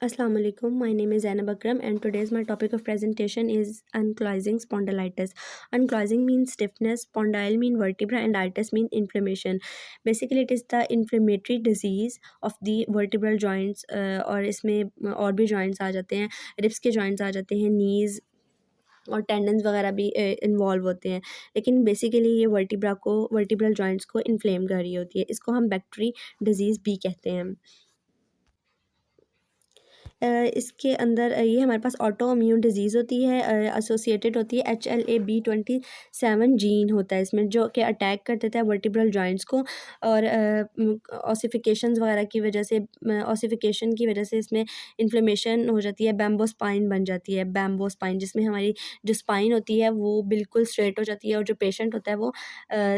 Assalamu alaikum. My name is Zainab Akram, and today's my topic of presentation is ankylosing spondylitis. Ankylosing means stiffness, spondyle mean vertebra, and itis mean inflammation. Basically, it is the inflammatory disease of the vertebral joints और इसमें और भी joints आ जाते हैं, ribs के joints आ जाते हैं, knees और टेंडन्स वगैरह भी इन्वॉल्व होते हैं। लेकिन बेसिकली ये वर्टिब्रल जॉइंट्स को इन्फ्लेम कर रही होती है। इसको हम बैक्टीरी डिजीज़ भी कहते हैं। इसके अंदर ये हमारे पास ऑटो इम्यून डिजीज़ होती है, एसोसिएटेड होती है HLA-B27 जीन होता है इसमें, जो कि अटैक कर देता है वर्टिब्रल जॉइंट्स को और ऑसिफिकेशंस वगैरह की वजह से ऑसिफिकेशन की वजह से इसमें इन्फ्लेमेशन हो जाती है, बैम्बो स्पाइन बन जाती है, बैम्बो स्पाइन जिसमें हमारी जो स्पाइन होती है वो बिल्कुल स्ट्रेट हो जाती है और जो पेशेंट होता है वो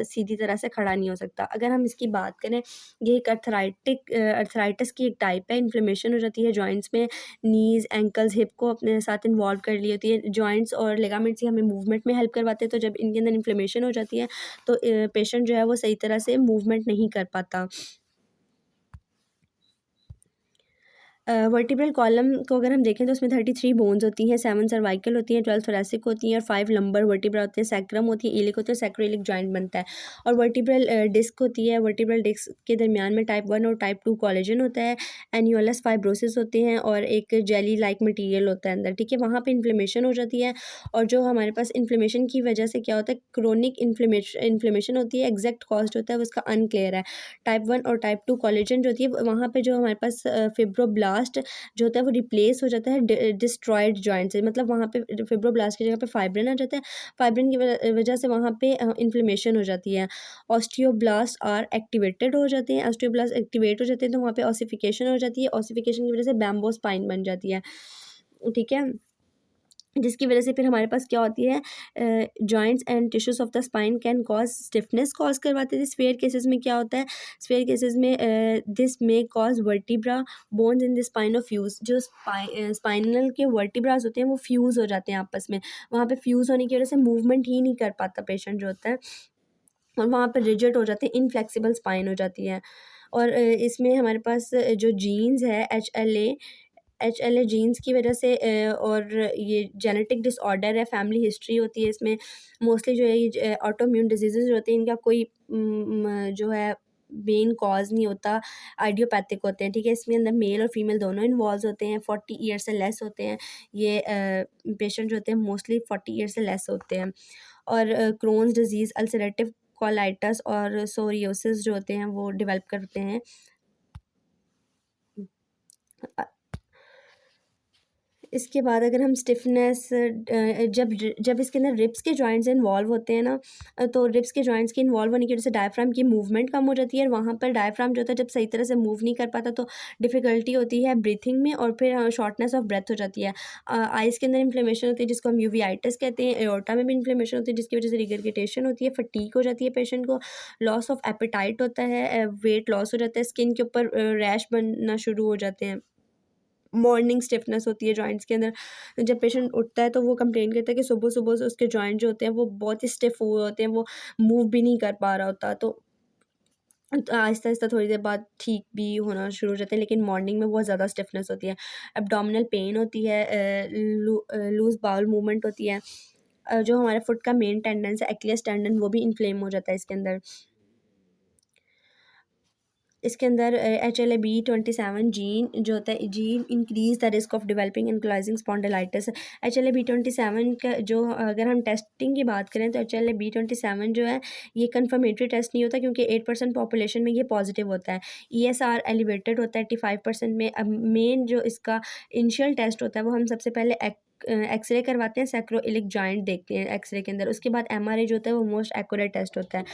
सीधी तरह से खड़ा नहीं हो सकता। अगर हम इसकी बात करें, ये एक अर्थराइटिस की एक टाइप है, इन्फ्लेमेशन हो जाती है जॉइंट्स में, नीज़, एंकल्स, हिप को अपने साथ इन्वॉल्व कर ली होती है। जॉइंट्स और लिगामेंट्स ही हमें मूवमेंट में हेल्प करवाते हैं, तो जब इनके अंदर इन्फ्लेमेशन हो जाती है तो पेशेंट जो है वो सही तरह से मूवमेंट नहीं कर पाता। वर्टिब्रल कॉलम को अगर हम देखें तो उसमें 33 बोन्स होती हैं, 7 सर्वाइकल होती हैं, 12 थोरैसिक होती हैं और 5 लंबर वर्टिब्रा होते हैं, सैक्रम होती है, इलिक होता है, सैक्रोइलिक जॉइंट बनता है और वर्टिब्रल डिस्क होती है। वर्टिब्रल डिस्क के दरमियान में टाइप 1 और टाइप 2 कोलेजन होता है, एन्यूलस फाइब्रोसिस होते हैं और एक जेली लाइक मटेरियल होता है अंदर, ठीक है। वहाँ पे इन्फ्लेमेशन हो जाती है और जो हमारे पास इन्फ्लेमेशन की वजह से क्या होता है, क्रोनिक इन्फ्लेमेशन होती है, एग्जैक्ट कॉज होता है उसका अनक्लियर है। टाइप 1 और टाइप 2 कोलेजन जो होती है वहाँ पे जो हमारे पास फिब्रोब्लास्ट जो होता है वो रिप्लेस हो जाता है डिस्ट्रॉयड जॉइंट से, मतलब वहाँ पे फिब्रोब्लास्ट की जगह पे फाइब्रिन आ जाता है। फाइब्रिन की वजह से वहाँ पे इन्फ्लेमेशन हो जाती है। ऑस्टियोब्लास्ट आर एक्टिवेटेड हो जाते हैं, ऑस्टियोब्लास्ट एक्टिवेट हो जाते हैं तो वहाँ पे ऑसिफिकेशन हो जाती है। ऑसिफिकेशन की वजह से बैम्बो स्पाइन बन जाती है, ठीक है, जिसकी वजह से फिर हमारे पास क्या होती है, joints and tissues of the spine can cause stiffness cause करवाते थे। स्फेयर केसेस में क्या होता है, स्फेयर केसेस में this may cause vertebra bones in the spine of fuse, जो स्पाइनल के वर्टिब्रास होते हैं वो फ्यूज़ हो जाते हैं आपस में। वहाँ पे फ्यूज़ होने की वजह से मूवमेंट ही नहीं कर पाता पेशेंट जो होता है और वहाँ पर रिजिड हो जाते हैं, इनफ्लेक्सिबल स्पाइन हो जाती है। और इसमें हमारे पास जो जीन्स है HLA जीन्स की वजह से और ये जेनेटिक डिसऑर्डर है, फैमिली हिस्ट्री होती है इसमें। मोस्टली जो है ये ऑटोइम्यून डिजीज़ेज़ जो होते हैं इनका कोई जो है मेन कॉज़ नहीं होता, आइडियोपैथिक होते हैं, ठीक है। इसमें अंदर मेल और फीमेल दोनों इन्वॉल्व होते हैं, 40 ईयर से लेस होते हैं। ये पेशेंट जो होते हैं मोस्टली 40 ईयर से लेस होते हैं और क्रोन्स डिज़ीज़, अल्सरेटिव कोलाइटिस और सोरियोसिस जो होते हैं वो डेवलप करते हैं। अ, इसके बाद अगर हम स्टिफनेस जब इसके अंदर रिब्स के जॉइंट्स इन्वॉल्व होते हैं ना, तो रिब्स के जॉइंट्स के इन्वॉल्व होने की वजह से डायफ्राम की मूवमेंट कम हो जाती है और वहाँ पर डायफ्राम जो होता है जब सही तरह से मूव नहीं कर पाता तो डिफ़िकल्टी होती है ब्रीथिंग में और फिर शॉर्टनेस ऑफ ब्रेथ हो जाती है। आइज़ के अंदर इन्फ्लेमेशन होती है जिसको हम यूवीआइटिस कहते हैं। एओर्टा में भी इन्फ्लेमेशन होती है जिसकी वजह से रिगरगिटेशन होती है, फटीग हो जाती है पेशेंट को, लॉस ऑफ एपेटाइट होता है, वेट लॉस हो जाता है, स्किन के ऊपर रैश बनना शुरू हो जाते हैं, मॉर्निंग स्टिफनेस होती है जॉइंट्स के अंदर। जब पेशेंट उठता है तो वो कंप्लेन करता है कि सुबह-सुबह से उसके जॉइंट जो होते हैं वो बहुत ही स्टिफ हुए होते हैं, वो मूव भी नहीं कर पा रहा होता। तो आहिस्ता-आहिस्ता थोड़ी देर बाद ठीक भी होना शुरू हो जाते हैं, लेकिन मॉर्निंग में बहुत ज़्यादा स्टिफनेस होती है। एब्डोमिनल पेन होती है, लूज़ बाउल मूवमेंट होती है। जो हमारे फुट का मेन टेंडन है एक्लियस टेंडन वो भी इन्फ्लेम हो जाता है इसके अंदर। इसके अंदर HLA-B27 जीन जो होता है, gene increase the risk of developing ankylosing spondylitis. HLA-B27 का जो अगर हम टेस्टिंग की बात करें तो HLA-B27 जो है ये कन्फर्मेटरी टेस्ट नहीं होता क्योंकि 8% पॉपुलेशन में ये पॉजिटिव होता है। ESR एलिवेटेड होता है 85% में। अब मेन जो इसका इनिशियल टेस्ट होता है वो हम सबसे पहले एक्सरे करवाते हैं, सैक्रोइलिक जॉइंट देखते हैं एक्सरे के अंदर। उसके बाद MRI जो होता है वो मोस्ट एक्यूरेट टेस्ट होता है।